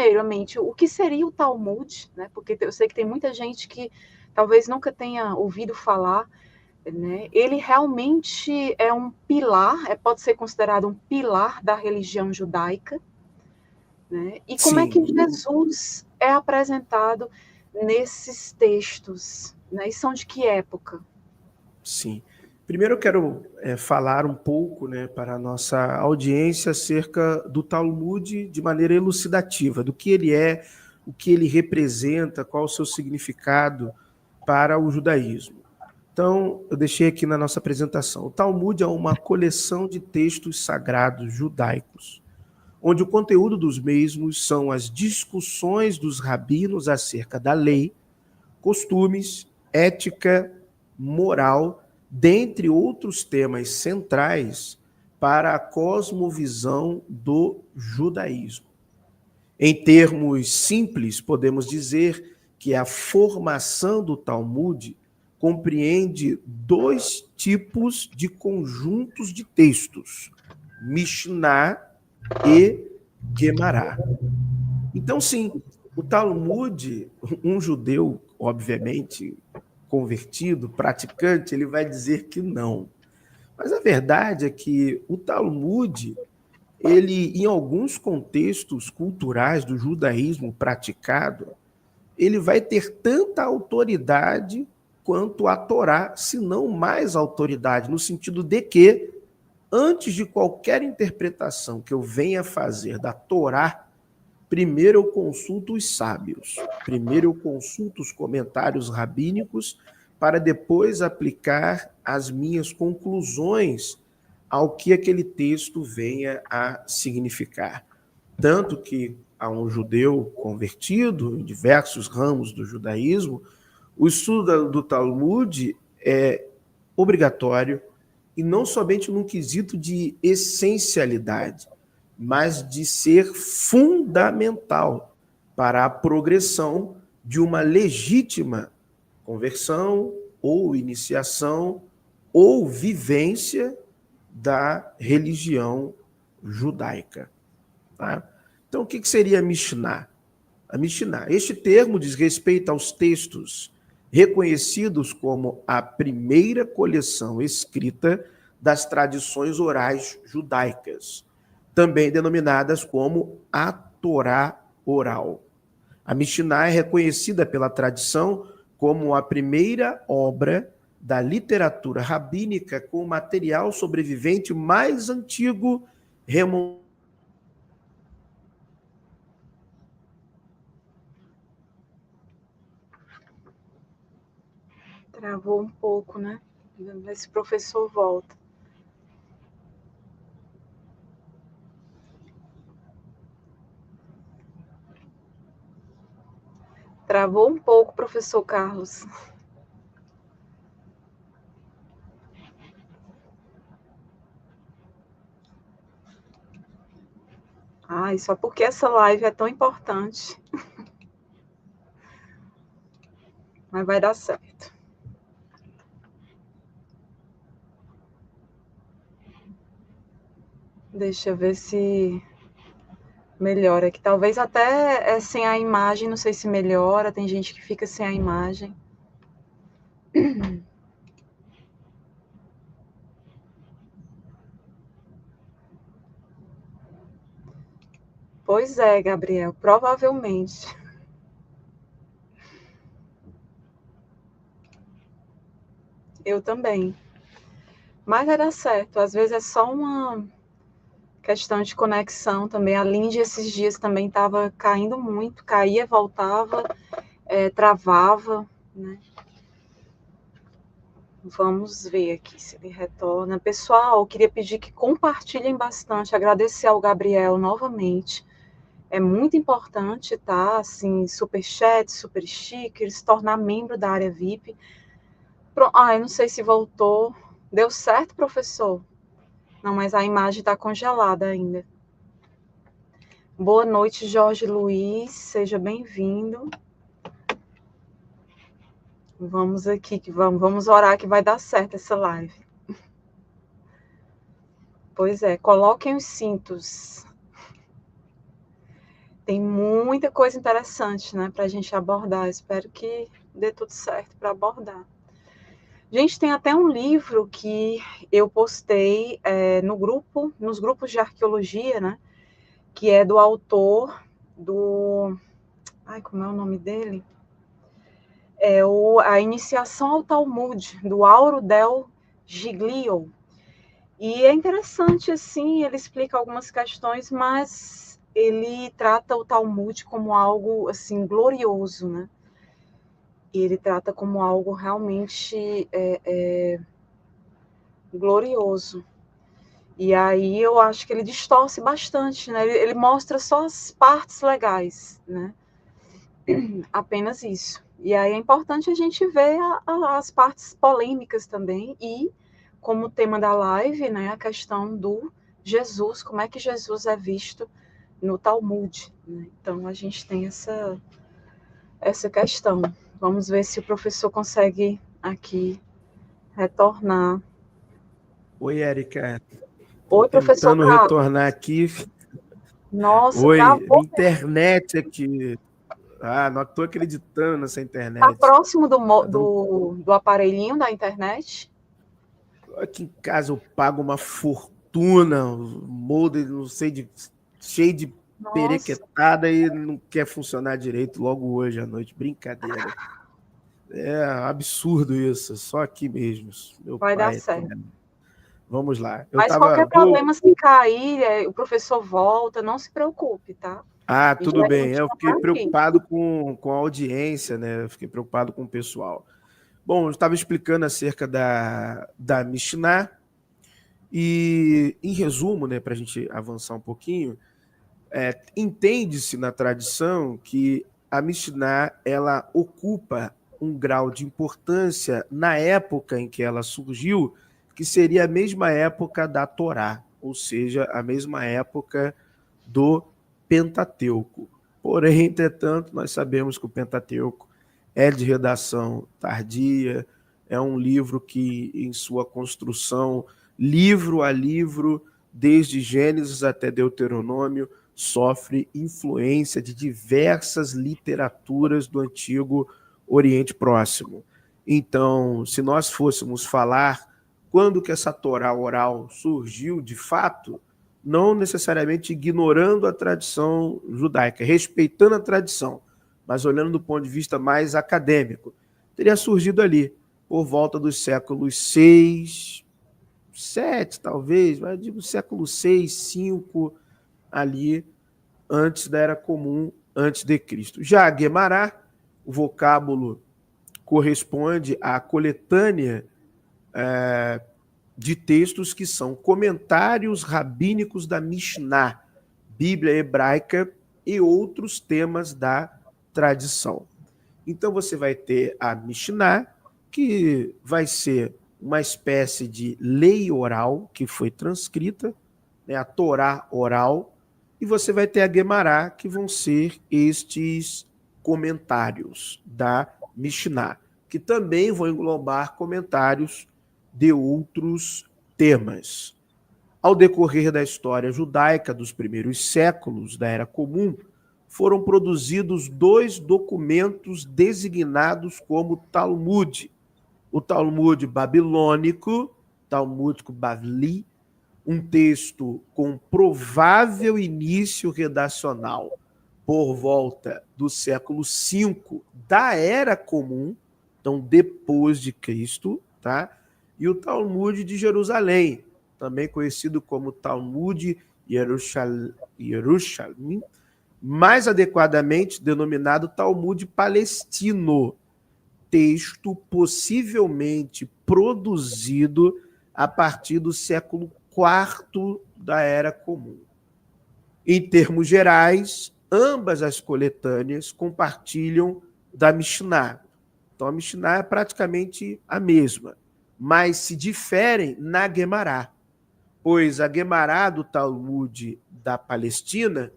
primeiramente, o que seria o Talmud, né? Porque eu sei que tem muita gente que talvez nunca tenha ouvido falar, né? Ele realmente é um pilar, pode ser considerado um pilar da religião judaica, né? E como é que Sim, Jesus é apresentado nesses textos, né? E são de que época? sim. Primeiro eu quero falar um pouco, né, para a nossa audiência acerca do Talmud de maneira elucidativa, do que ele é, o que ele representa, qual o seu significado para o judaísmo. Então, eu deixei aqui na nossa apresentação. O Talmud é uma coleção de textos sagrados judaicos, onde o conteúdo dos mesmos são as discussões dos rabinos acerca da lei, costumes, ética, moral, dentre outros temas centrais para a cosmovisão do judaísmo. Em termos simples, podemos dizer que a formação do Talmud compreende dois tipos de conjuntos de textos: Mishnah e Gemara. Então, sim, o Talmud, um judeu, obviamente, convertido, praticante, ele vai dizer que não. Mas a verdade é que o Talmud, ele, em alguns contextos culturais do judaísmo praticado, ele vai ter tanta autoridade quanto a Torá, se não mais autoridade, no sentido de que, antes de qualquer interpretação que eu venha fazer da Torá, primeiro eu consulto os sábios, primeiro eu consulto os comentários rabínicos, para depois aplicar as minhas conclusões ao que aquele texto venha a significar. Tanto que a um judeu convertido em diversos ramos do judaísmo, o estudo do Talmud é obrigatório, e não somente num quesito de essencialidade, mas de ser fundamental para a progressão de uma legítima conversão ou iniciação ou vivência da religião judaica. Tá? Então, o que seria a Mishnah? A Mishnah. Este termo diz respeito aos textos reconhecidos como a primeira coleção escrita das tradições orais judaicas, também denominadas como a Torá oral. A Mishnah é reconhecida pela tradição como a primeira obra da literatura rabínica com material sobrevivente mais antigo remontado. Travou um pouco, né? Vamos ver se o professor volta. Travou um pouco, professor Carlos. Ai, só porque essa live é tão importante. Mas vai dar certo. Deixa eu ver se melhora. Que talvez até sem a imagem, não sei se melhora. Tem gente que fica sem a imagem. Pois é, Gabriel, provavelmente. Eu também. Mas vai dar certo. Às vezes é só uma questão de conexão também. A Lindy esses dias também estava caindo muito. Caía, voltava, travava, né? Vamos ver aqui se ele retorna. Pessoal, eu queria pedir que compartilhem bastante. Agradecer ao Gabriel novamente. É muito importante, tá? Assim, super chat, super sticker, se tornar membro da área VIP. Eu não sei se voltou. Deu certo, professor? Não, mas a imagem está congelada ainda. Boa noite, Jorge Luiz. Seja bem-vindo. Vamos aqui, vamos orar que vai dar certo essa live. Pois é, coloquem os cintos. tem muita coisa interessante, né, para a gente abordar. Espero que dê tudo certo para abordar. Gente, tem até um livro que eu postei nos grupos de arqueologia, né, que é do autor do... Ai, como é o nome dele? A Iniciação ao Talmud, do Auro del Giglio. E é interessante, assim, ele explica algumas questões, mas ele trata o Talmud como algo, assim, glorioso, né? E ele trata como algo realmente glorioso. E aí eu acho que ele distorce bastante, né? Ele mostra só as partes legais, né? Apenas isso. E aí é importante a gente ver as partes polêmicas também e, como tema da live, né, a questão do Jesus, como é que Jesus é visto no Talmud, né? Então a gente tem essa questão. Vamos ver se o professor consegue aqui retornar. Oi, Érica. Estou Oi, professor tentando Carlos. retornar aqui. Nossa, Oi, travou. minha internet aqui. Ah, não estou acreditando nessa Está internet. próximo Tá dando... do aparelhinho da internet? Aqui em casa eu pago uma fortuna, o modem, não sei, cheio de Nossa, perequetada e não quer funcionar direito logo hoje à noite. Brincadeira. É absurdo isso, só aqui mesmo. Meu vai dar pai certo. eterno. Vamos lá. Eu Mas tava. qualquer problema, se cair, o professor volta, não se preocupe, tá? Ah, A gente tudo vai bem. Eu continuar fiquei por aqui. preocupado com a audiência, né? Eu fiquei preocupado com o pessoal. Bom, eu estava explicando acerca da Mishnah e, em resumo, né, para a gente avançar um pouquinho, entende-se na tradição que a Mishnah ela ocupa um grau de importância na época em que ela surgiu, que seria a mesma época da Torá, ou seja, a mesma época do Pentateuco. Porém, entretanto, nós sabemos que o Pentateuco é de redação tardia, é um livro que, em sua construção, livro a livro, desde Gênesis até Deuteronômio, sofre influência de diversas literaturas do antigo Oriente Próximo. Então, se nós fôssemos falar quando que essa Torá oral surgiu de fato, não necessariamente ignorando a tradição judaica, respeitando a tradição, mas olhando do ponto de vista mais acadêmico, teria surgido ali, por volta dos séculos 6, 7 talvez, mas digo século 6, 5, ali antes da Era Comum, antes de Cristo. Já a Guemará, o vocábulo corresponde à coletânea de textos que são comentários rabínicos da Mishnah, Bíblia hebraica e outros temas da tradição. Então você vai ter a Mishnah, que vai ser uma espécie de lei oral que foi transcrita, né, a Torá oral, e você vai ter a Guemará, que vão ser estes comentários da Mishnah, que também vão englobar comentários de outros temas. Ao decorrer da história judaica dos primeiros séculos da Era Comum, foram produzidos 2 documentos designados como Talmud. O Talmud babilônico, Talmúdico Bavli, um texto com provável início redacional por volta do século V da Era Comum, então depois de Cristo, tá? E o Talmud de Jerusalém, também conhecido como Talmud Yerushalmi, mais adequadamente denominado Talmud palestino, texto possivelmente produzido a partir do século IV da Era Comum. Em termos gerais, ambas as coletâneas compartilham da Mishnah. Então, a Mishnah é praticamente a mesma, mas se diferem na Guemará, pois a Guemará do Talmud da Palestina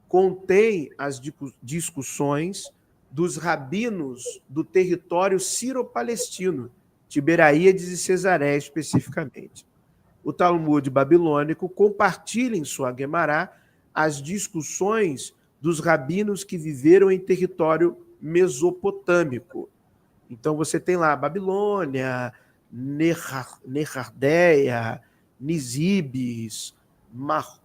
contém as discussões dos rabinos do território sírio-palestino, Tiberíades e Cesareia especificamente. O Talmud babilônico compartilha em sua Guemará as discussões dos rabinos que viveram em território mesopotâmico. Então você tem lá Babilônia, Nerardeia, Nisibis,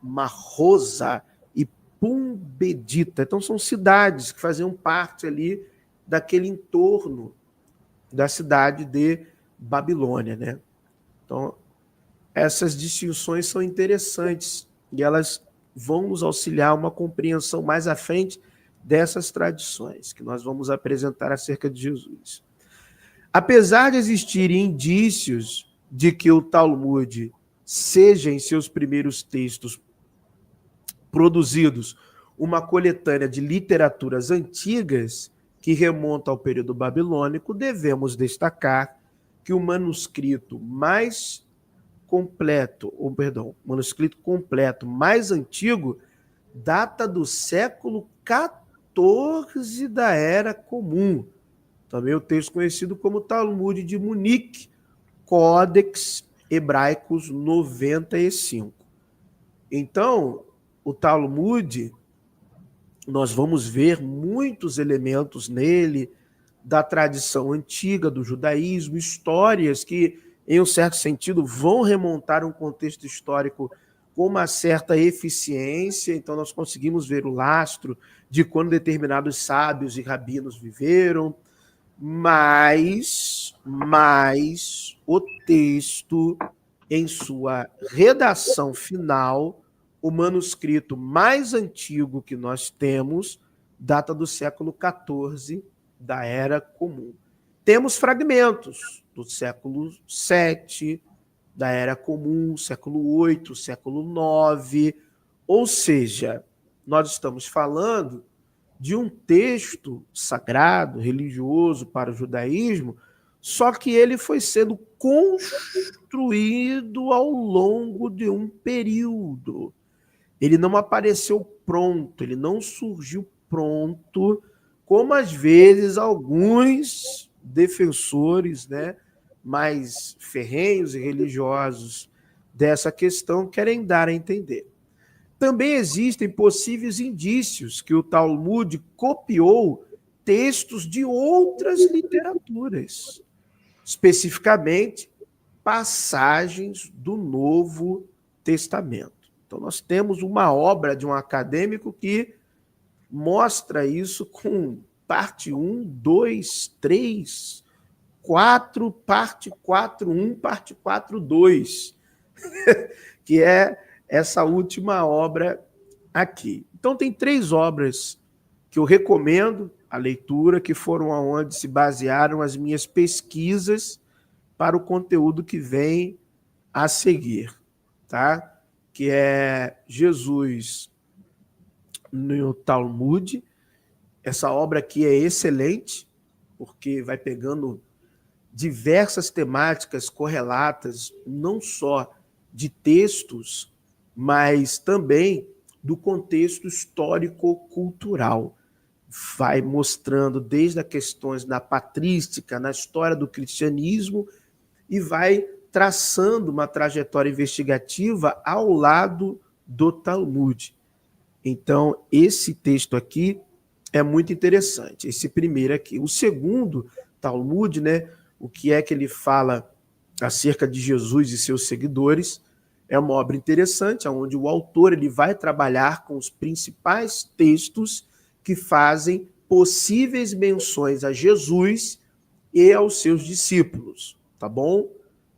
Marrosa e Pumbedita. Então são cidades que faziam parte ali daquele entorno da cidade de Babilônia, né? Então essas distinções são interessantes e elas vão nos auxiliar uma compreensão mais à frente dessas tradições que nós vamos apresentar acerca de Jesus. Apesar de existirem indícios de que o Talmud seja, em seus primeiros textos produzidos, uma coletânea de literaturas antigas que remonta ao período babilônico, devemos destacar que o manuscrito manuscrito completo mais antigo data do século XIV da Era Comum. Também o texto conhecido como Talmud de Munique, Codex Hebraicus 95. Então, o Talmud, nós vamos ver muitos elementos nele da tradição antiga do judaísmo, histórias que, em um certo sentido, vão remontar um contexto histórico com uma certa eficiência. Então, nós conseguimos ver o lastro de quando determinados sábios e rabinos viveram, mas o texto, em sua redação final, o manuscrito mais antigo que nós temos, data do século XIV da Era Comum. Temos fragmentos do século VII, da Era Comum, século VIII, século IX, ou seja, nós estamos falando de um texto sagrado, religioso para o judaísmo, só que ele foi sendo construído ao longo de um período. Ele não apareceu pronto, ele não surgiu pronto, como às vezes alguns defensores, né, mais ferrenhos e religiosos dessa questão querem dar a entender. Também existem possíveis indícios que o Talmud copiou textos de outras literaturas, especificamente passagens do Novo Testamento. Então, nós temos uma obra de um acadêmico que mostra isso com parte 1, 2, 3, 4, parte 4.1, parte 4.2, que é essa última obra aqui. Então, tem 3 obras que eu recomendo a leitura, que foram aonde se basearam as minhas pesquisas para o conteúdo que vem a seguir, tá? Que é Jesus no Talmud. Essa obra aqui é excelente, porque vai pegando diversas temáticas correlatas, não só de textos, mas também do contexto histórico-cultural. Vai mostrando desde as questões da patrística, na história do cristianismo, e vai traçando uma trajetória investigativa ao lado do Talmud. Então, esse texto aqui é muito interessante, esse primeiro aqui. O segundo, Talmud, né, o que é que ele fala acerca de Jesus e seus seguidores, é uma obra interessante, onde o autor ele vai trabalhar com os principais textos que fazem possíveis menções a Jesus e aos seus discípulos, tá bom?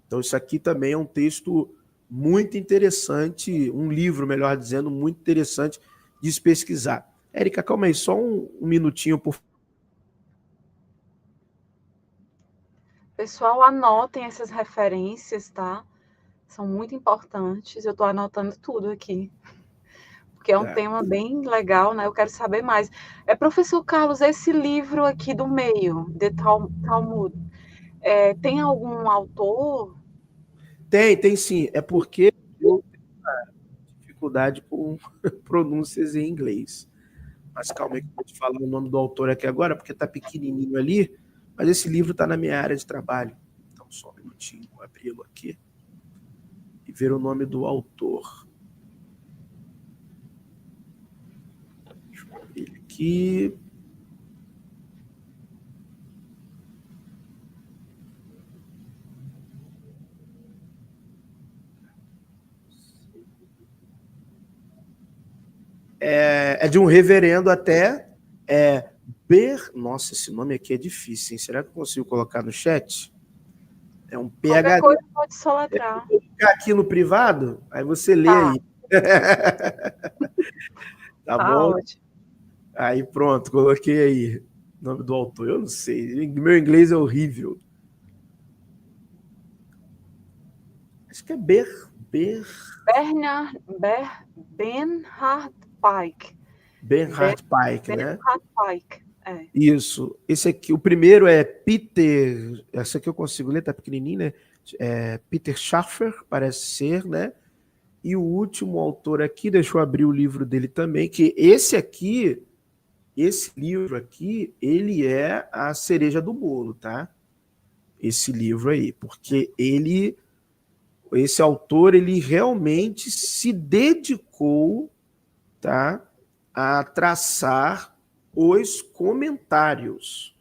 Então isso aqui também é um texto muito interessante, um livro, melhor dizendo, muito interessante de se pesquisar. Érica, calma aí, só um minutinho, por favor. Pessoal, anotem essas referências, tá? São muito importantes. Eu estou anotando tudo aqui, porque é um tema bem legal, né? Eu quero saber mais. Professor Carlos, esse livro aqui do meio, de Talmud, tem algum autor? Tem sim. É porque eu tenho dificuldade com pronúncias em inglês. Mas calma aí que eu vou te falar o nome do autor aqui agora, porque está pequenininho ali, mas esse livro está na minha área de trabalho. Então, só um minutinho, vou abri-lo aqui e ver o nome do autor. aqui. É de um reverendo até. Nossa, esse nome aqui é difícil, hein? Será que eu consigo colocar no chat? É um PhD. Qualquer coisa pode soletrar. Vou ficar aqui no privado, aí você lê Tá. aí. Tá Tá bom? ótimo. Aí pronto, coloquei aí o nome do autor. Eu não sei, meu inglês é horrível. Acho que é Bernhard Pike. Bernhard Pike, né? Bernhard Pike, é. Isso. Esse aqui, o primeiro é Peter. Essa aqui eu consigo ler, tá pequenininho, né? Peter Schaffer, parece ser, né? E o último autor aqui, deixa eu abrir o livro dele também, que esse livro aqui, ele é a cereja do bolo, tá? Esse livro aí, porque esse autor, ele realmente se dedicou, tá, a traçar os comentários,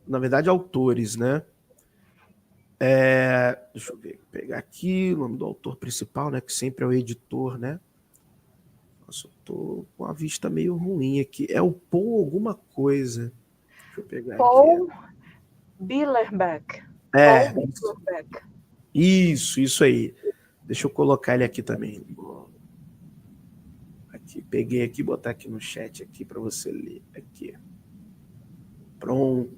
na verdade, autores, né? Deixa eu ver, pegar aqui o nome do autor principal, né? Que sempre é o editor, né? Nossa, eu tô com a vista meio ruim aqui. É o Paul alguma coisa. Deixa eu pegar Paul aqui. Billerbeck. Paul Billerbeck. Isso aí. Deixa eu colocar ele aqui também. Aqui, peguei aqui, botar aqui no chat aqui para você ler. Aqui. Pronto.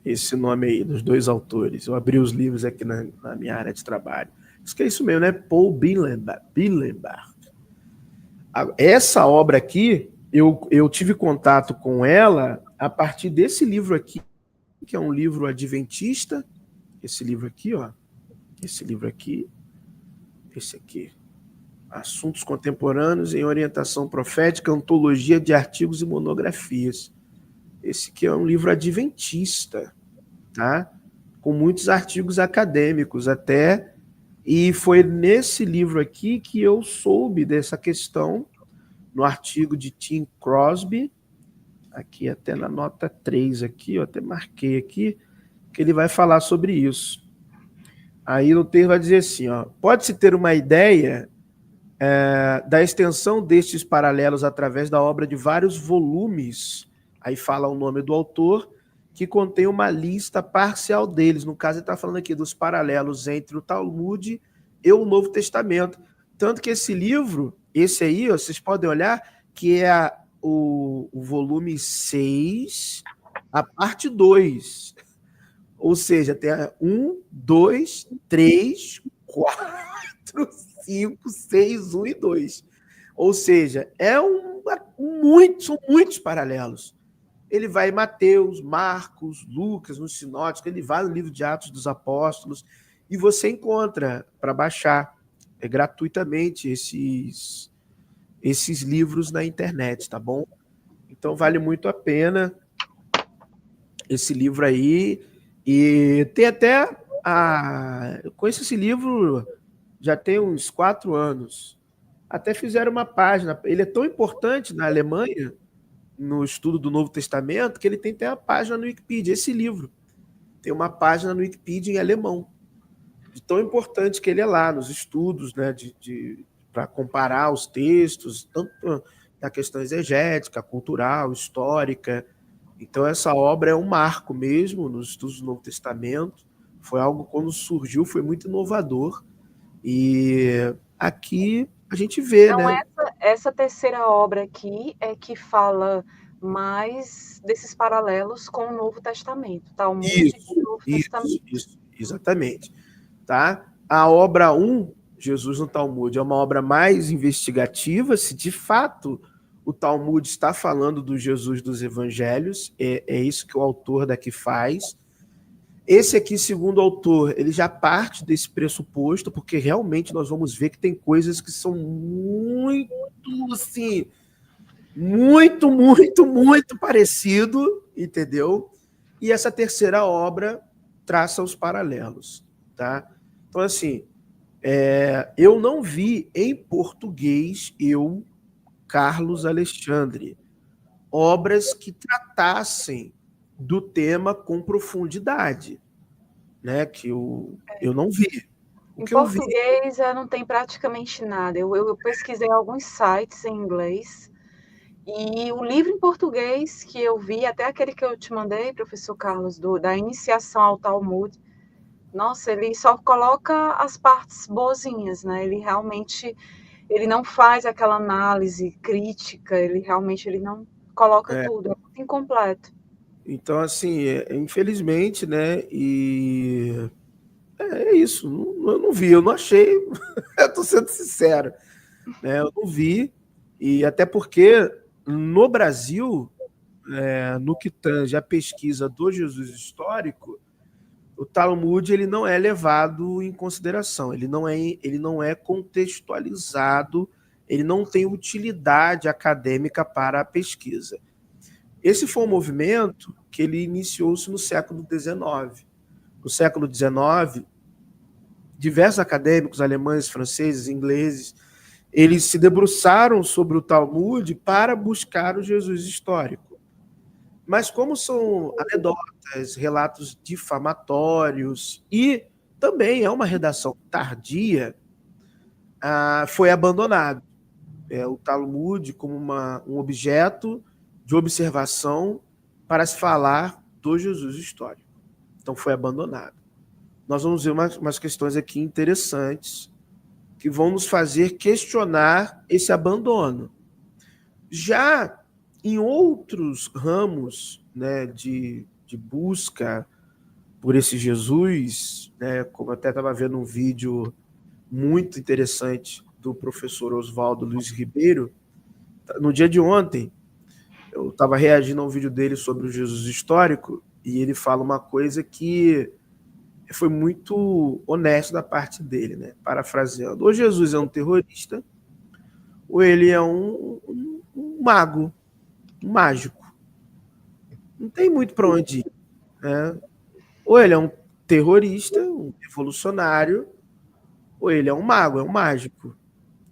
Esse nome aí, dos dois autores. Eu abri os livros aqui na minha área de trabalho. Isso que é isso mesmo, né? Paul Billenbach. Essa obra aqui, eu tive contato com ela a partir desse livro aqui, que é um livro adventista. Esse livro aqui, ó. Esse livro aqui. Esse aqui. Assuntos Contemporâneos em Orientação Profética, Antologia de Artigos e Monografias. Esse aqui é um livro adventista, tá? Com muitos artigos acadêmicos até, e foi nesse livro aqui que eu soube dessa questão, no artigo de Tim Crosby, aqui até na nota 3 aqui, eu até marquei aqui, que ele vai falar sobre isso. Aí no texto vai dizer assim, ó, pode-se ter uma ideia da extensão destes paralelos através da obra de vários volumes, aí fala o nome do autor, que contém uma lista parcial deles. No caso, ele está falando aqui dos paralelos entre o Talmud e o Novo Testamento. Tanto que esse livro, esse aí, ó, vocês podem olhar, que é o volume 6, a parte 2. Ou seja, tem 1, 2, 3, 4, 5, 6, 1 e 2. Ou seja, são muitos paralelos. Ele vai em Mateus, Marcos, Lucas, no Sinótico, ele vai no livro de Atos dos Apóstolos, e você encontra para baixar gratuitamente esses livros na internet, tá bom? Então vale muito a pena esse livro aí. E tem até eu conheço esse livro já tem uns 4 anos. Até fizeram uma página. Ele é tão importante na Alemanha, no estudo do Novo Testamento, que ele tem até uma página no Wikipedia. Esse livro tem uma página no Wikipedia em alemão. De tão importante que ele é lá, nos estudos, né, para comparar os textos, tanto da questão exegética, cultural, histórica. Então, essa obra é um marco mesmo nos estudos do Novo Testamento. Foi algo, quando surgiu, foi muito inovador. E aqui a gente vê, então, né? Essa terceira obra aqui é que fala mais desses paralelos com o Novo Testamento, Talmud e o Novo Testamento. Isso, exatamente. Tá? A obra 1, Jesus no Talmud, é uma obra mais investigativa, se de fato o Talmud está falando do Jesus dos Evangelhos, é isso que o autor daqui faz. Esse aqui, segundo o autor, ele já parte desse pressuposto, porque realmente nós vamos ver que tem coisas que são muito, assim, muito parecido, entendeu? E essa terceira obra traça os paralelos, tá? Então, assim, eu não vi em português, Carlos Alexandre, obras que tratassem do tema com profundidade, né? Que eu não vi. O Em que eu vi português, não tem praticamente nada. Eu pesquisei alguns sites em inglês, e o livro em português que eu vi, até aquele que eu te mandei, professor Carlos, da Iniciação ao Talmud, nossa, ele só coloca as partes boazinhas, né? Ele realmente, ele não faz aquela análise crítica, ele não coloca é, tudo, é muito incompleto. então, assim, infelizmente, né? E é isso. Eu não vi, eu não achei. Eu tô sendo sincero, né? Eu não vi. E até porque no Brasil, no que tange a pesquisa do Jesus histórico, o Talmud ele não é levado em consideração, ele não é contextualizado, ele não tem utilidade acadêmica para a pesquisa. Esse foi um movimento que ele iniciou-se no século XIX. No século XIX, diversos acadêmicos alemães, franceses, ingleses, eles se debruçaram sobre o Talmud para buscar o Jesus histórico. Mas como são anedotas, relatos difamatórios e também é uma redação tardia, foi abandonado. O Talmud como um objeto de observação para se falar do Jesus histórico. Então foi abandonado. Nós vamos ver umas questões aqui interessantes que vão nos fazer questionar esse abandono. Já em outros ramos, né, de busca por esse Jesus, né, como eu até estava vendo um vídeo muito interessante do professor Oswaldo Luiz Ribeiro, no dia de ontem, eu estava reagindo a um vídeo dele sobre o Jesus histórico, e ele fala uma coisa que foi muito honesto da parte dele, né? Parafraseando. Ou Jesus é um terrorista, ou ele é um mago, um mágico. Não tem muito para onde ir, né? Ou ele é um terrorista, um revolucionário, ou ele é um mago, é um mágico.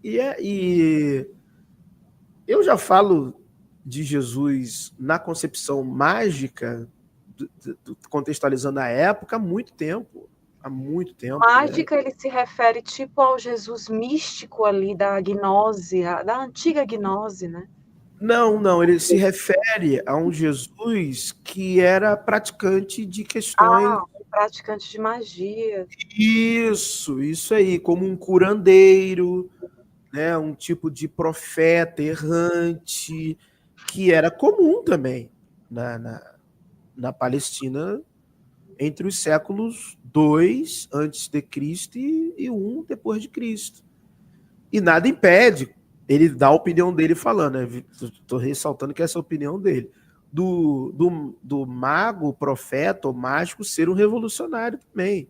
E eu já falo de Jesus na concepção mágica, contextualizando a época, há muito tempo. Há muito tempo, né? Mágica, ele se refere tipo ao Jesus místico ali da gnose, da antiga gnose, né? Não, ele se refere a um Jesus que era praticante de questões. Praticante de magia. Isso aí, como um curandeiro, né, um tipo de profeta errante, que era comum também na Palestina entre os séculos 2 antes de Cristo e 1 depois de Cristo. E nada impede ele dar a opinião dele falando, né? Estou ressaltando que essa é a opinião dele, do mago, profeta ou mágico ser um revolucionário também.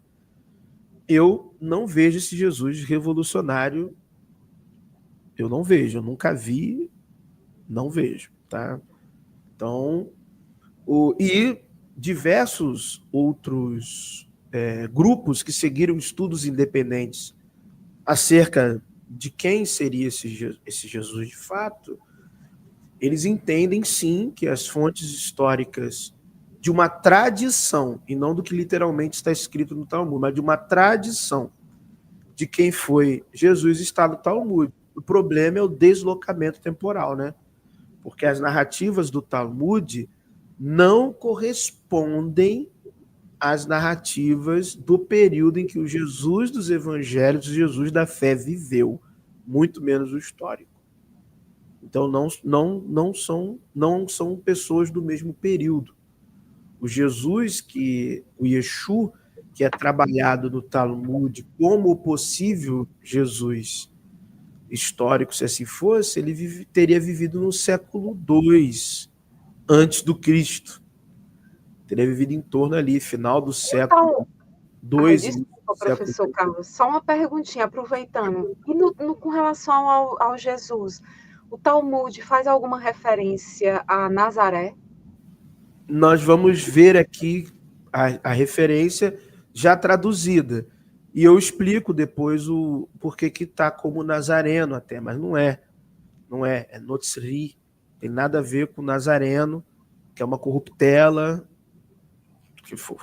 Eu não vejo esse Jesus revolucionário, eu não vejo, eu nunca vi, não vejo, tá? Então, e diversos outros grupos que seguiram estudos independentes acerca de quem seria esse Jesus de fato, eles entendem sim que as fontes históricas de uma tradição, e não do que literalmente está escrito no Talmud, mas de uma tradição de quem foi Jesus está no Talmud. O problema é o deslocamento temporal, né? Porque as narrativas do Talmud não correspondem às narrativas do período em que o Jesus dos evangelhos, o Jesus da fé viveu, muito menos o histórico. Então não são pessoas do mesmo período. O Jesus o Yeshu, que é trabalhado no Talmud como o possível Jesus histórico, se assim fosse, ele teria vivido no século II antes do Cristo. Teria vivido em torno ali, final do século II. Desculpa, professor Carlos, só uma perguntinha, aproveitando. E com relação ao Jesus, o Talmud faz alguma referência a Nazaré? Nós vamos ver aqui a referência já traduzida. E eu explico depois o porquê que está como Nazareno até, mas não é. Não é, é Notzri. tem nada a ver com o Nazareno, que é uma corruptela, que foi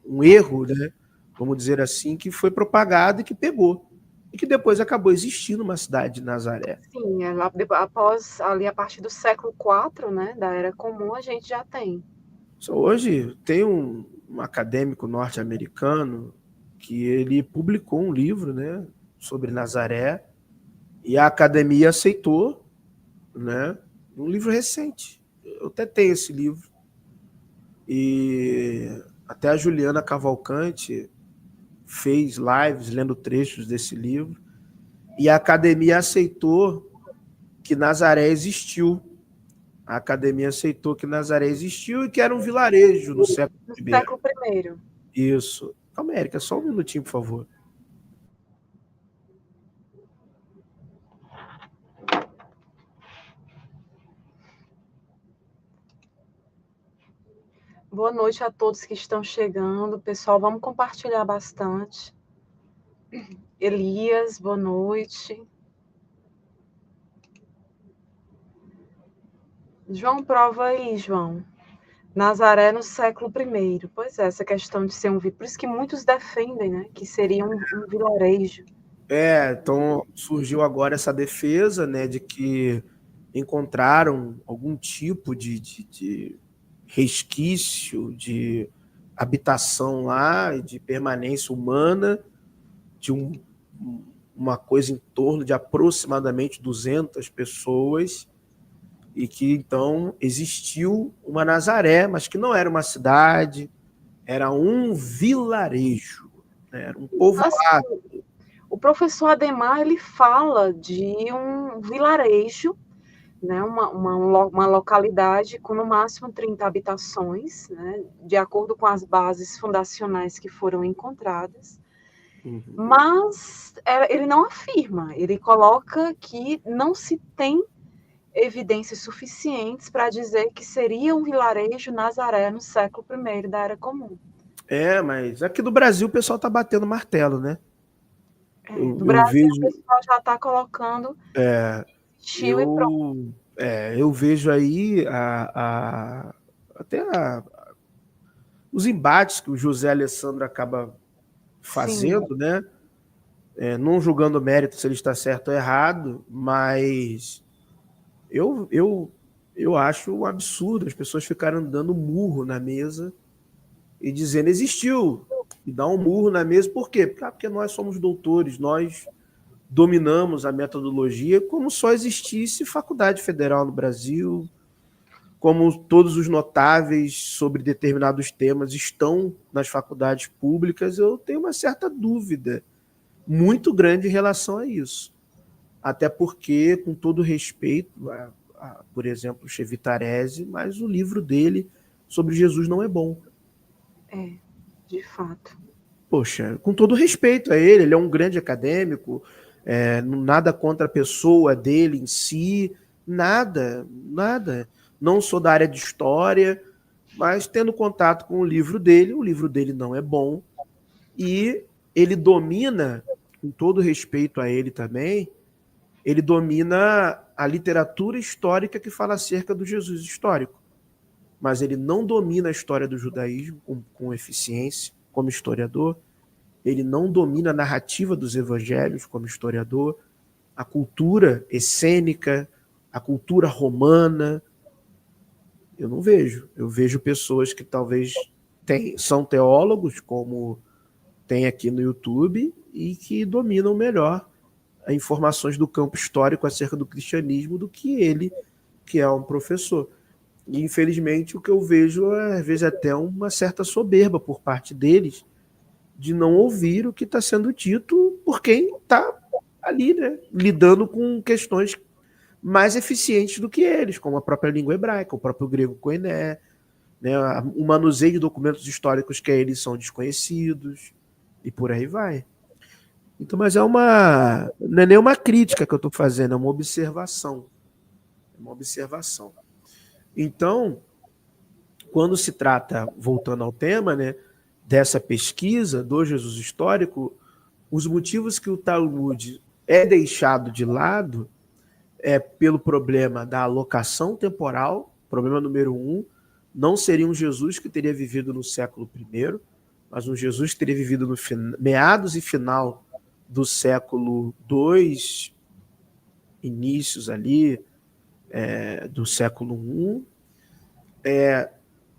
um erro, né? Vamos dizer assim, que foi propagado e que pegou. E que depois acabou existindo uma cidade de Nazaré. Sim, após ali a partir do século IV, né, da Era Comum, a gente já tem. Hoje tem um acadêmico norte-americano que ele publicou um livro, né, sobre Nazaré, e a academia aceitou, né, um livro recente. Eu até tenho esse livro. E até a Juliana Cavalcante fez lives lendo trechos desse livro, e a academia aceitou que Nazaré existiu. A academia aceitou que Nazaré existiu e que era um vilarejo no século I. No século I. Isso. Calma, Érica, só um minutinho, por favor. Boa noite a todos que estão chegando. Pessoal, vamos compartilhar bastante. Elias, boa noite. João, prova aí, João. Nazaré no século I. Pois é, essa questão de ser um vilarejo. Por isso que muitos defendem, né, que seria um vilarejo. Então surgiu agora essa defesa, né, de que encontraram algum tipo de resquício de habitação lá, de permanência humana, de uma coisa em torno de aproximadamente 200 pessoas, e que então existiu uma Nazaré, mas que não era uma cidade, era um vilarejo, né? Era um povoado. Assim, o professor Ademar, ele fala de um vilarejo, né, uma localidade com no máximo 30 habitações, né, de acordo com as bases fundacionais que foram encontradas. Uhum. Mas ele não afirma, ele coloca que não se tem evidências suficientes para dizer que seria um vilarejo Nazaré no século I da Era Comum. Mas aqui do Brasil o pessoal está batendo martelo, né? No Brasil o pessoal já está colocando e pronto. Eu vejo aí até os embates que o José Alessandro acaba fazendo, sim, né? Não julgando o mérito se ele está certo ou errado, mas eu acho um absurdo as pessoas ficarem dando murro na mesa e dizendo existiu, e dar um murro na mesa. Por quê? Porque nós somos doutores, nós dominamos a metodologia, como só existisse faculdade federal no Brasil, como todos os notáveis sobre determinados temas estão nas faculdades públicas. Eu tenho uma certa dúvida muito grande em relação a isso. Até porque, com todo respeito, por exemplo, Chevitarese, mas o livro dele sobre Jesus não é bom. De fato. Poxa, com todo respeito a ele é um grande acadêmico, nada contra a pessoa dele em si, nada. Não sou da área de história, mas tendo contato com o livro dele não é bom, e ele domina, com todo respeito a ele também, ele domina a literatura histórica que fala acerca do Jesus histórico, mas ele não domina a história do judaísmo com eficiência como historiador, ele não domina a narrativa dos evangelhos como historiador, a cultura essênica, a cultura romana. Eu não vejo. Eu vejo pessoas que talvez são teólogos, como tem aqui no YouTube, e que dominam melhor as informações do campo histórico acerca do cristianismo do que ele, que é um professor. E, infelizmente, o que eu vejo é, às vezes, até uma certa soberba por parte deles de não ouvir o que está sendo dito por quem está ali, né, lidando com questões mais eficientes do que eles, como a própria língua hebraica, o próprio grego koiné, né, o manuseio de documentos históricos que a eles são desconhecidos, e por aí vai. Então, mas não é nem uma crítica que eu estou fazendo, é uma observação. Então, quando se trata, voltando ao tema, né, dessa pesquisa do Jesus histórico, os motivos que o Talmud é deixado de lado pelo problema da alocação temporal, problema número 1, não seria um Jesus que teria vivido no século I, mas um Jesus que teria vivido no meados e final do século II, inícios ali do século I.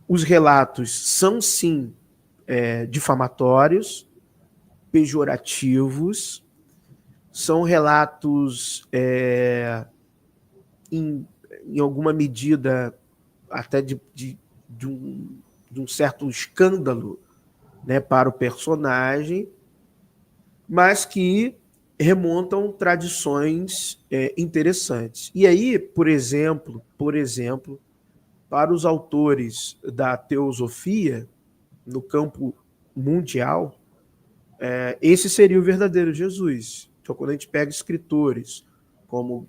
Os relatos são, sim, difamatórios, pejorativos, são relatos, em alguma medida, até de um certo escândalo, né, para o personagem, mas que remontam tradições interessantes. E aí, por exemplo, para os autores da teosofia, no campo mundial, esse seria o verdadeiro Jesus. Então, quando a gente pega escritores como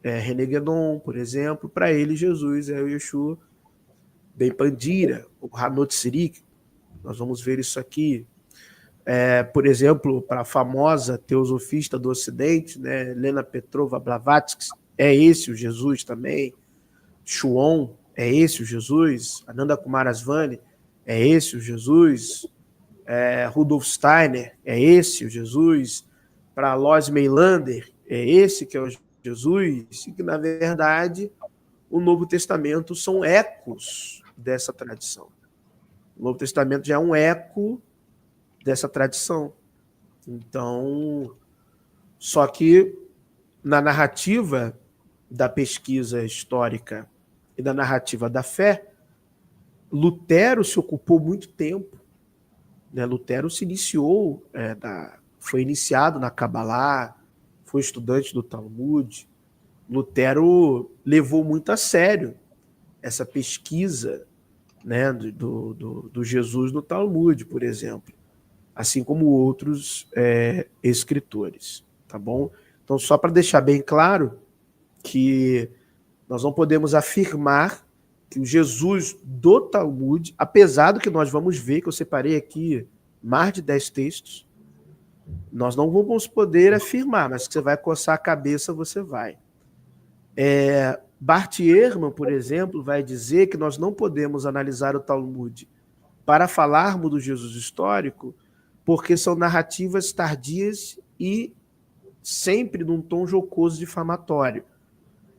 René Guénon, por exemplo, para ele Jesus é o Yeshua ben Pandira, o Hanot Sirik, nós vamos ver isso aqui. Por exemplo, para a famosa teosofista do Ocidente, né, Helena Petrova Blavatsky, é esse o Jesus também. Schuon, é esse o Jesus. Ananda Kumaraswamy, é esse o Jesus. Rudolf Steiner, é esse o Jesus. Para Lois Meilander, é esse que é o Jesus. E que, na verdade, o Novo Testamento são ecos dessa tradição. O Novo Testamento já é um eco dessa tradição. Então, só que na narrativa da pesquisa histórica e da narrativa da fé, Lutero se ocupou muito tempo, né? Lutero se iniciou, foi iniciado na Kabbalah, foi estudante do Talmud. Lutero levou muito a sério essa pesquisa, né, do Jesus no Talmud, por exemplo, assim como outros escritores, tá bom? Então, só para deixar bem claro que nós não podemos afirmar que o Jesus do Talmud, apesar do que nós vamos ver, que eu separei aqui mais de 10 textos, nós não vamos poder afirmar, mas que você vai coçar a cabeça, você vai. Bart Ehrman, por exemplo, vai dizer que nós não podemos analisar o Talmud para falarmos do Jesus histórico, porque são narrativas tardias e sempre num tom jocoso difamatório.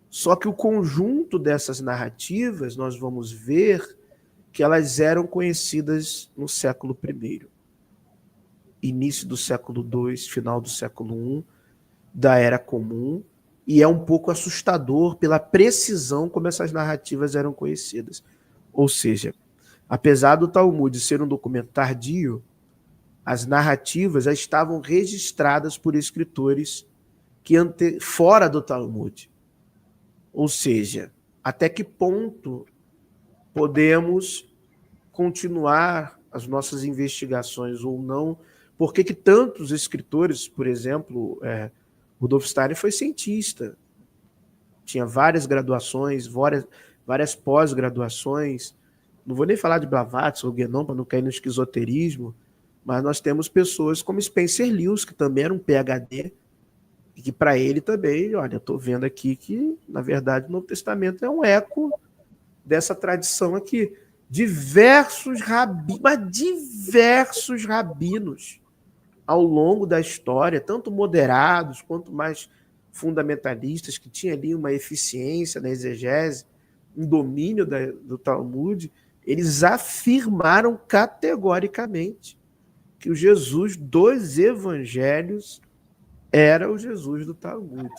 Só que o conjunto dessas narrativas, nós vamos ver que elas eram conhecidas no século I, início do século II, final do século I, da Era Comum, e é um pouco assustador pela precisão como essas narrativas eram conhecidas. Ou seja, apesar do Talmud ser um documento tardio, as narrativas já estavam registradas por escritores fora do Talmud. Ou seja, até que ponto podemos continuar as nossas investigações ou não? Por que tantos escritores, por exemplo, Rudolf Steiner foi cientista, tinha várias graduações, várias pós-graduações, não vou nem falar de Blavatsky ou Guénon para não cair no esquizoterismo, mas nós temos pessoas como Spencer Lewis, que também era um PhD, e que para ele também, olha, eu estou vendo aqui que, na verdade, o Novo Testamento é um eco dessa tradição aqui. Diversos rabinos ao longo da história, tanto moderados quanto mais fundamentalistas, que tinham ali uma eficiência na exegese, um domínio do Talmud, eles afirmaram categoricamente que o Jesus dos evangelhos era o Jesus do Talmud.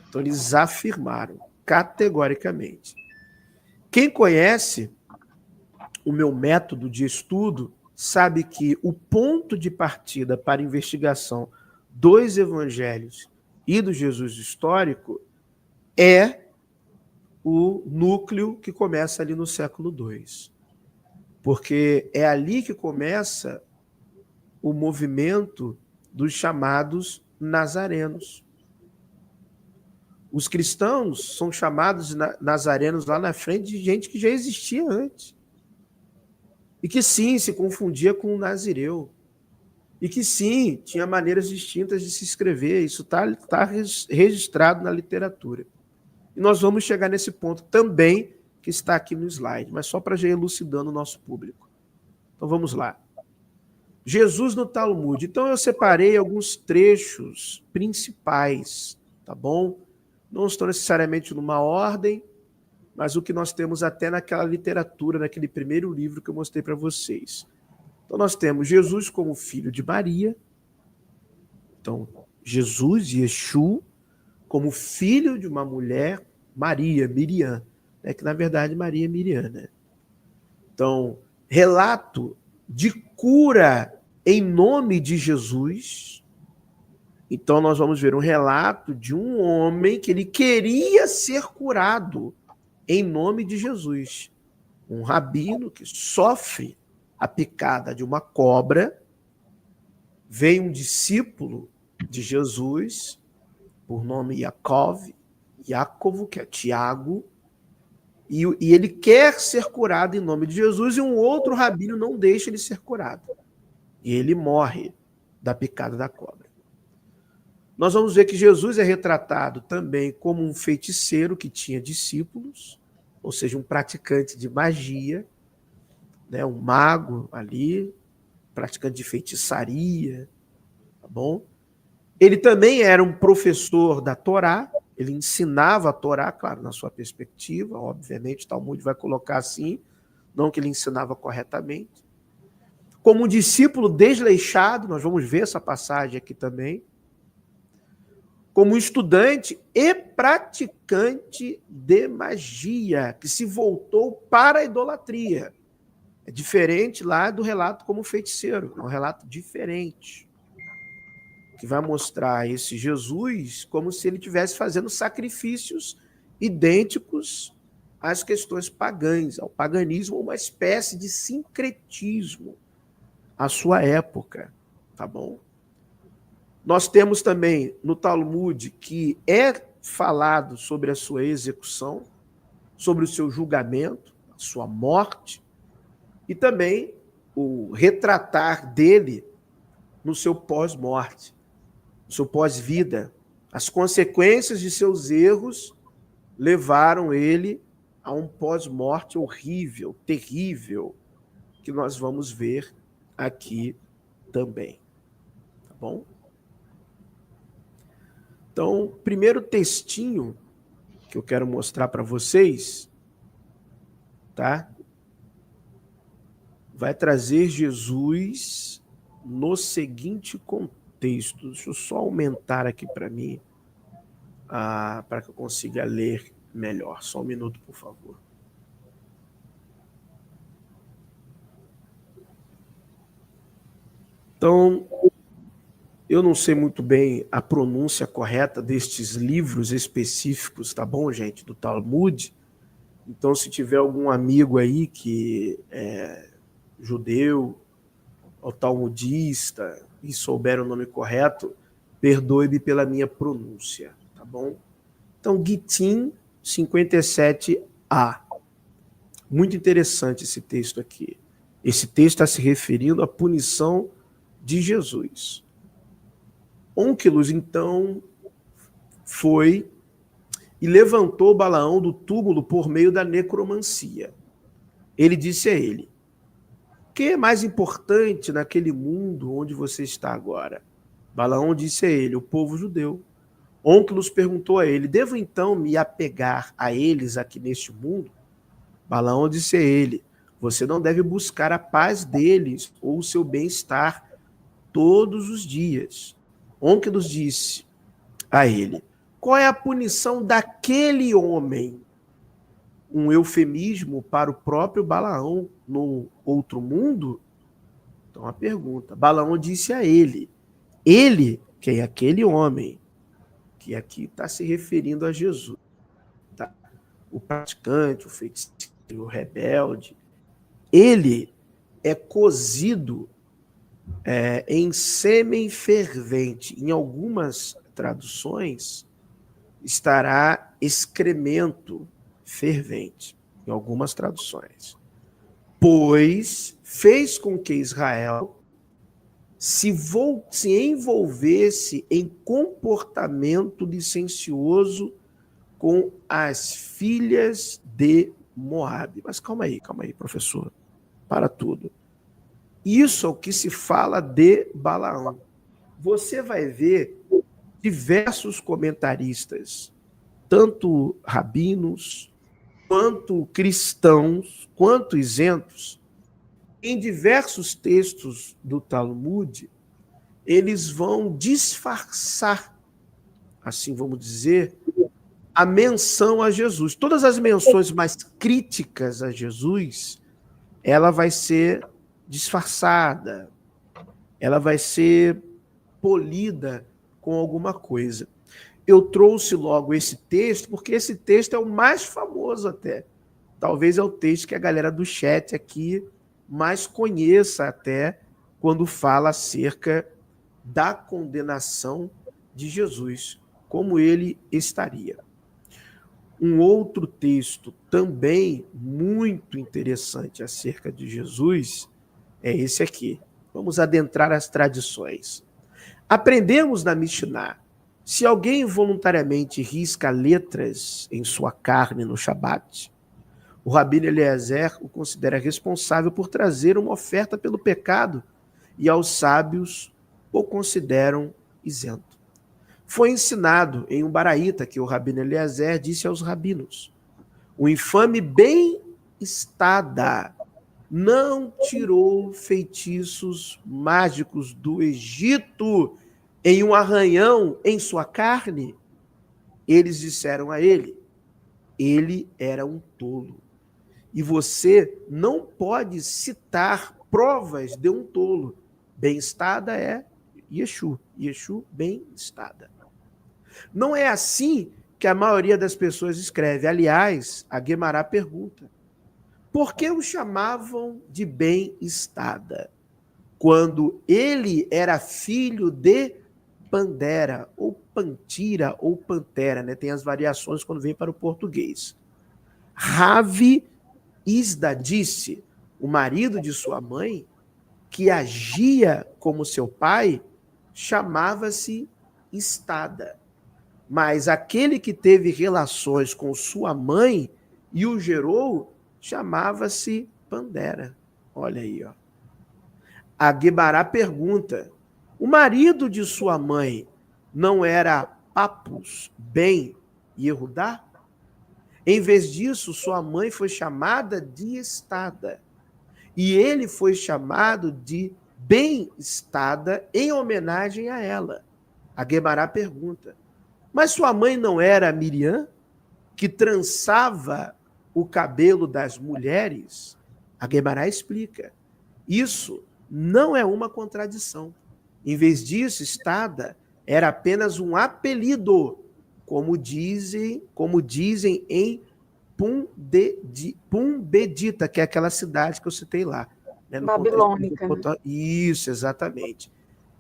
Então, eles afirmaram categoricamente. Quem conhece o meu método de estudo sabe que o ponto de partida para a investigação dos evangelhos e do Jesus histórico é o núcleo que começa ali no século II. Porque é ali que começa o movimento dos chamados nazarenos. Os cristãos são chamados nazarenos lá na frente de gente que já existia antes. E que sim, se confundia com o nazireu. E que sim, tinha maneiras distintas de se escrever. Isso está registrado na literatura. E nós vamos chegar nesse ponto também, que está aqui no slide, mas só para já elucidando o nosso público. Então vamos lá. Jesus no Talmud. Então eu separei alguns trechos principais, tá bom? Não estão necessariamente numa ordem, mas o que nós temos até naquela literatura, naquele primeiro livro que eu mostrei para vocês. Então nós temos Jesus como filho de Maria. Então, Jesus, Yeshu, como filho de uma mulher, Maria, Miriam, né? Que na verdade Maria é Miriam, né? Então, relato de cura em nome de Jesus. Então nós vamos ver um relato de um homem que ele queria ser curado em nome de Jesus. Um rabino que sofre a picada de uma cobra, vem um discípulo de Jesus, por nome Jacovo, que é Tiago, e ele quer ser curado em nome de Jesus, e um outro rabino não deixa ele ser curado. E ele morre da picada da cobra. Nós vamos ver que Jesus é retratado também como um feiticeiro que tinha discípulos, ou seja, um praticante de magia, né, um mago ali, praticante de feitiçaria, tá bom? Ele também era um professor da Torá, ele ensinava a Torá, claro, na sua perspectiva, obviamente, o Talmud vai colocar assim, não que ele ensinava corretamente. Como um discípulo desleixado, nós vamos ver essa passagem aqui também, como um estudante e praticante de magia, que se voltou para a idolatria. É diferente lá do relato como feiticeiro, é um relato diferente, que vai mostrar esse Jesus como se ele estivesse fazendo sacrifícios idênticos às questões pagãs, ao paganismo, uma espécie de sincretismo à sua época, tá bom? Nós temos também no Talmud que é falado sobre a sua execução, sobre o seu julgamento, a sua morte, e também o retratar dele no seu pós-morte, no seu pós-vida. As consequências de seus erros levaram ele a um pós-morte horrível, terrível, que nós vamos ver aqui também. Tá bom? Então, o primeiro textinho que eu quero mostrar para vocês, tá? Vai trazer Jesus no seguinte contexto. Deixa eu só aumentar aqui para mim, para que eu consiga ler melhor. Só um minuto, por favor. Então, eu não sei muito bem a pronúncia correta destes livros específicos, tá bom, gente, do Talmud. Então, se tiver algum amigo aí que é judeu ou talmudista e souber o nome correto, perdoe-me pela minha pronúncia, tá bom? Então, Gitin 57a. Muito interessante esse texto aqui. Esse texto está se referindo à punição de Jesus. Onkelos, então, foi e levantou Balaão do túmulo por meio da necromancia. Ele disse a ele: o que é mais importante naquele mundo onde você está agora? Balaão disse a ele: o povo judeu. Onkelos perguntou a ele: devo então me apegar a eles aqui neste mundo? Balaão disse a ele: você não deve buscar a paz deles ou o seu bem-estar todos os dias. Onkelos disse a ele: qual é a punição daquele homem? Um eufemismo para o próprio Balaão no outro mundo? Então a pergunta. Balaão disse a ele: ele, quem é aquele homem, que aqui está se referindo a Jesus, tá? O praticante, o feiticeiro, o rebelde, ele é cozido em sêmen fervente. Em algumas traduções, estará excremento fervente, em algumas traduções. Pois fez com que Israel se envolvesse em comportamento licencioso com as filhas de Moabe. Mas calma aí, professor. Para tudo. Isso é o que se fala de Balaão. Você vai ver diversos comentaristas, tanto rabinos, quanto cristãos, quanto isentos, em diversos textos do Talmud, eles vão disfarçar, assim vamos dizer, a menção a Jesus. Todas as menções mais críticas a Jesus, ela vai ser disfarçada, ela vai ser polida com alguma coisa. Eu trouxe logo esse texto, porque esse texto é o mais famoso até. Talvez é o texto que a galera do chat aqui mais conheça até quando fala acerca da condenação de Jesus, como ele estaria. Um outro texto também muito interessante acerca de Jesus é esse aqui. Vamos adentrar as tradições. Aprendemos na Mishnah, se alguém voluntariamente risca letras em sua carne no Shabat, o Rabino Eliezer o considera responsável por trazer uma oferta pelo pecado e aos sábios o consideram isento. Foi ensinado em um baraíta que o Rabino Eliezer disse aos rabinos: o infame bem-estada não tirou feitiços mágicos do Egito em um arranhão em sua carne? Eles disseram a ele: ele era um tolo. E você não pode citar provas de um tolo. Bem-estada é Yeshu. Yeshu, bem-estada. Não é assim que a maioria das pessoas escreve. Aliás, a Guemará pergunta: por que o chamavam de bem-estada? Quando ele era filho de Pandera, ou Pantira, ou Pantera, né? Tem as variações quando vem para o português. Ravi Isda disse, o marido de sua mãe, que agia como seu pai, chamava-se Estada. Mas aquele que teve relações com sua mãe e o gerou, chamava-se Pandera. Olha aí, ó. A Guemará pergunta: o marido de sua mãe não era Papus, Ben e Yehudá? Em vez disso, sua mãe foi chamada de Estada. E ele foi chamado de Bem-estada em homenagem a ela. A Guemará pergunta: mas sua mãe não era Miriam, que trançava o cabelo das mulheres? A Guemará explica: isso não é uma contradição. Em vez disso, Estada era apenas um apelido, como dizem em Pumbedita, que é aquela cidade que eu citei lá. Né, no Babilônica. Né? Isso, exatamente.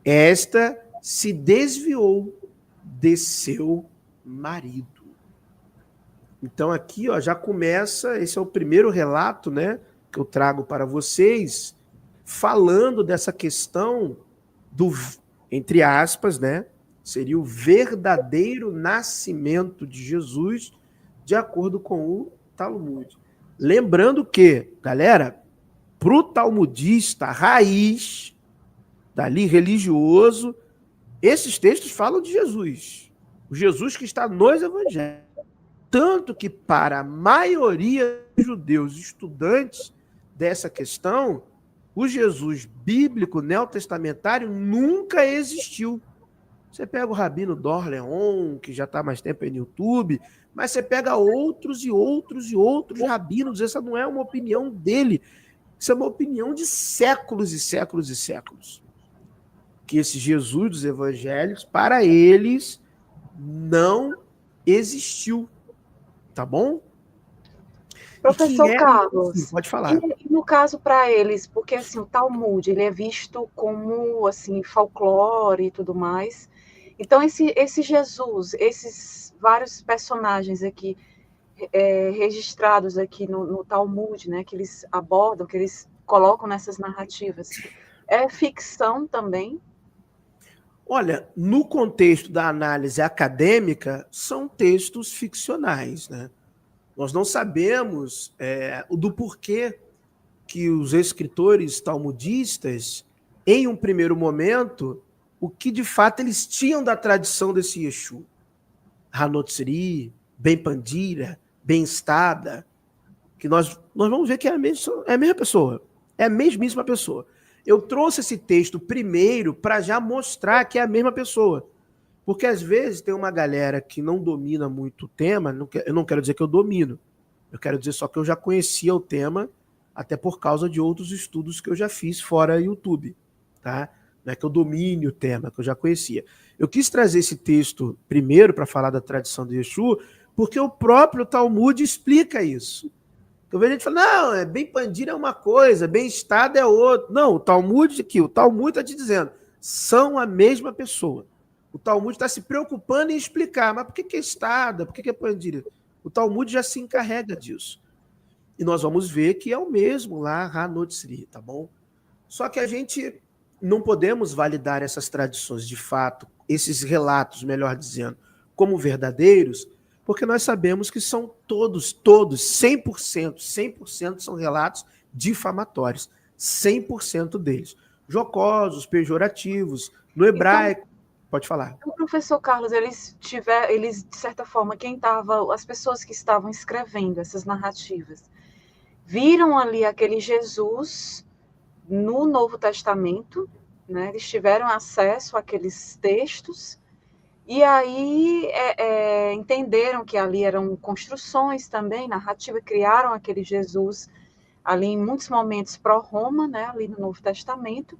Esta se desviou de seu marido. Então aqui, ó, já começa, esse é o primeiro relato, né, que eu trago para vocês, falando dessa questão do, entre aspas, né, seria o verdadeiro nascimento de Jesus, de acordo com o Talmud. Lembrando que, galera, para o talmudista raiz, dali religioso, esses textos falam de Jesus. O Jesus que está nos evangelhos. Tanto que para a maioria dos judeus estudantes dessa questão, o Jesus bíblico neotestamentário nunca existiu. Você pega o Rabino Dor Leon, que já está há mais tempo aí no YouTube, mas você pega outros e outros e outros rabinos. Essa não é uma opinião dele. Isso é uma opinião de séculos e séculos e séculos. Que esse Jesus dos evangelhos, para eles, não existiu. Tá bom? Professor Carlos, Sim, pode falar. E no caso para eles, porque assim, o Talmud ele é visto como assim, folclore e tudo mais. Então, esse Jesus, esses vários personagens aqui registrados aqui no Talmud, né, que eles abordam, que eles colocam nessas narrativas, é ficção também? Olha, no contexto da análise acadêmica, são textos ficcionais, né? Nós não sabemos do porquê que os escritores talmudistas, em um primeiro momento, o que de fato eles tinham da tradição desse Yeshu. Hanotsri, Ben Pandira, Ben Stada, que nós vamos ver que é a mesma pessoa, é a mesmíssima pessoa. Eu trouxe esse texto primeiro para já mostrar que é a mesma pessoa. Porque às vezes tem uma galera que não domina muito o tema, eu não quero dizer que eu domino, eu quero dizer só que eu já conhecia o tema, até por causa de outros estudos que eu já fiz fora YouTube, tá? Não é que eu domine o tema, que eu já conhecia. Eu quis trazer esse texto primeiro para falar da tradição de Yeshua, porque o próprio Talmud explica isso. Eu vejo gente falando, não, bem Pandira é uma coisa, bem Estado é outra. Não, o Talmud está te dizendo, são a mesma pessoa. O Talmud está se preocupando em explicar, mas por que é Estado? Por que é Pandira? O Talmud já se encarrega disso. E nós vamos ver que é o mesmo lá, Hanotsri, tá bom? Só que a gente não podemos validar essas tradições de fato, esses relatos, melhor dizendo, como verdadeiros, porque nós sabemos que são todos, 100% são relatos difamatórios, 100% deles. Jocosos, pejorativos, no hebraico, então, pode falar. O professor Carlos, eles, de certa forma, as pessoas que estavam escrevendo essas narrativas, viram ali aquele Jesus no Novo Testamento, né? Eles tiveram acesso àqueles textos, e aí entenderam que ali eram construções também, narrativa, criaram aquele Jesus ali em muitos momentos pró-Roma, né? Ali no Novo Testamento,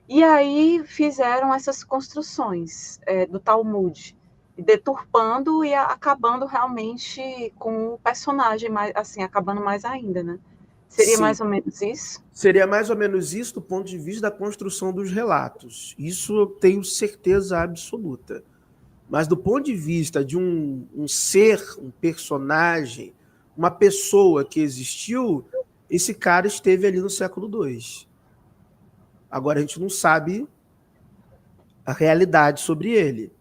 e aí fizeram essas construções do Talmud, deturpando e acabando realmente com o personagem, mais, assim, acabando mais ainda, né? Seria Sim. mais ou menos isso? Seria mais ou menos isso do ponto de vista da construção dos relatos. Isso eu tenho certeza absoluta. Mas do ponto de vista de um ser, um personagem, uma pessoa que existiu, esse cara esteve ali no século II. Agora a gente não sabe a realidade sobre ele.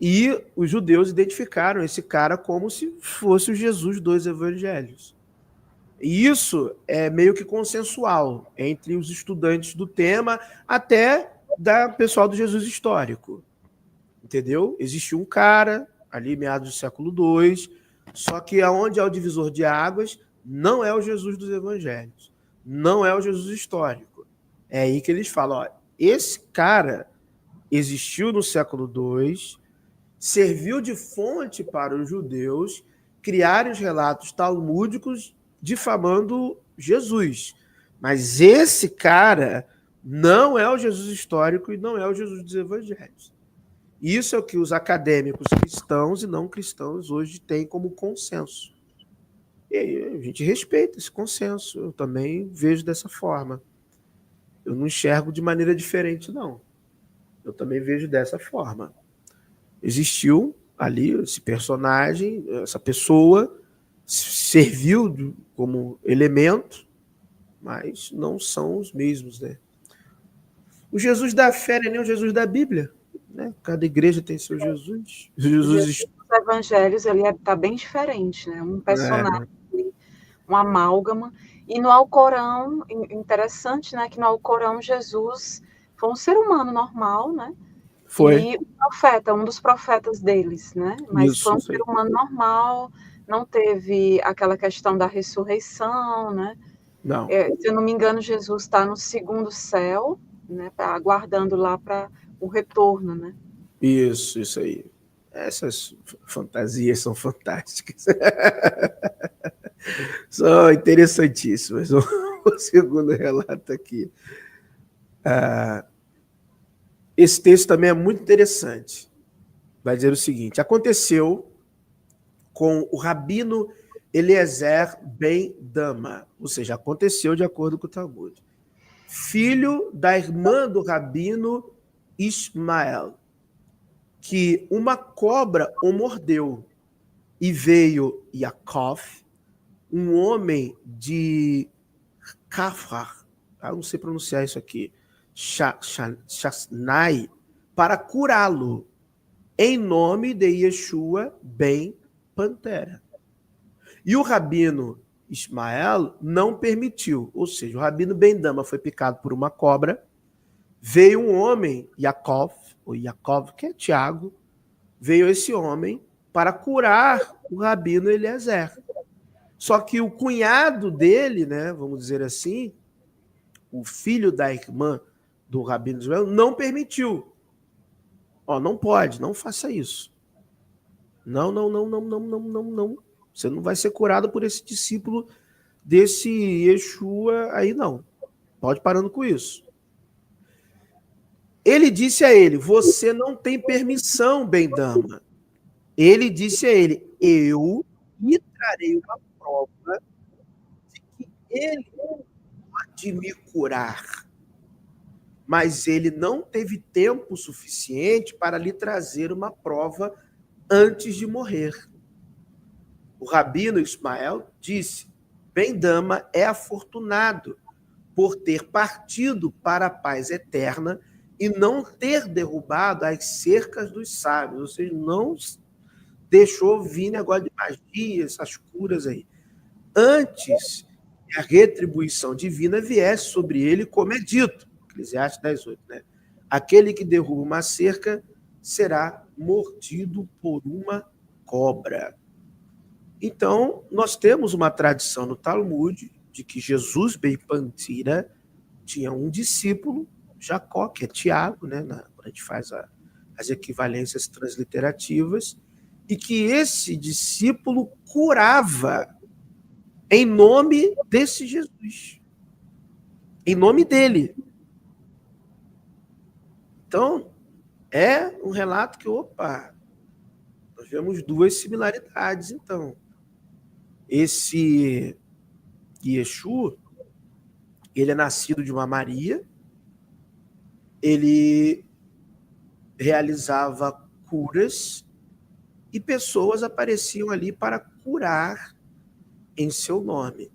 E os judeus identificaram esse cara como se fosse o Jesus dos evangelhos. E isso é meio que consensual entre os estudantes do tema, até da pessoal do Jesus histórico. Entendeu? Existiu um cara, ali meados do século II, só que aonde é o divisor de águas, não é o Jesus dos evangelhos, não é o Jesus histórico. É aí que eles falam, ó, esse cara existiu no século II, serviu de fonte para os judeus criarem os relatos talmúdicos difamando Jesus. Mas esse cara não é o Jesus histórico e não é o Jesus dos evangelhos. Isso é o que os acadêmicos cristãos e não cristãos hoje têm como consenso. E aí a gente respeita esse consenso. Eu também vejo dessa forma. Eu não enxergo de maneira diferente, não. Eu também vejo dessa forma. Existiu ali esse personagem, essa pessoa, serviu como elemento, mas não são os mesmos, né? O Jesus da fé não é nem o Jesus da Bíblia, né? Cada igreja tem seu Jesus. Jesus dos evangelhos, ele está bem diferente, né? Um personagem, um amálgama. E no Alcorão, interessante, né, que no Alcorão Jesus foi um ser humano normal, né? Foi. E o profeta, um dos profetas deles, né? Mas Isso, foi um ser humano normal, não teve aquela questão da ressurreição, né? Não. Se eu não me engano, Jesus está no segundo céu, né? Aguardando lá para o retorno, né? Isso aí. Essas fantasias são fantásticas. São interessantíssimas. O segundo relato aqui. Esse texto também é muito interessante. Vai dizer o seguinte: aconteceu com o rabino Eliezer ben Dama, ou seja, aconteceu de acordo com o Talmud, filho da irmã do rabino Ismael, que uma cobra o mordeu, e veio Yaakov, um homem de Kafar, eu não sei pronunciar isso aqui, Shasnai, para curá-lo, em nome de Yeshua ben Pantera. E o rabino Ismael não permitiu, ou seja, o rabino Ben Dama foi picado por uma cobra, veio um homem, Yaakov, que é Tiago, veio esse homem para curar o rabino Eliezer. Só que o cunhado dele, né, vamos dizer assim, o filho da irmã do rabino Ismael, não permitiu. Não pode, não faça isso. Não. Você não vai ser curado por esse discípulo desse Yeshua aí, não. Pode parando com isso. Ele disse a ele, você não tem permissão, Ben Dama. Ele disse a ele, eu lhe trarei uma prova de que ele pode me curar. Mas ele não teve tempo suficiente para lhe trazer uma prova antes de morrer. O rabino Ismael disse, Ben Dama é afortunado por ter partido para a paz eterna e não ter derrubado as cercas dos sábios, ou seja, não deixou vir negócio de magia, essas curas aí. Antes que a retribuição divina viesse sobre ele, como é dito, Eclesiastes 10:8, né? Aquele que derruba uma cerca será mordido por uma cobra. Então, nós temos uma tradição no Talmud de que Jesus ben Pantira tinha um discípulo, Jacó, que é Tiago, né, quando a gente faz as equivalências transliterativas, e que esse discípulo curava em nome desse Jesus, em nome dele. Então, é um relato que, nós vemos duas similaridades, então. Esse Yeshua, ele é nascido de uma Maria, ele realizava curas e pessoas apareciam ali para curar em seu nome.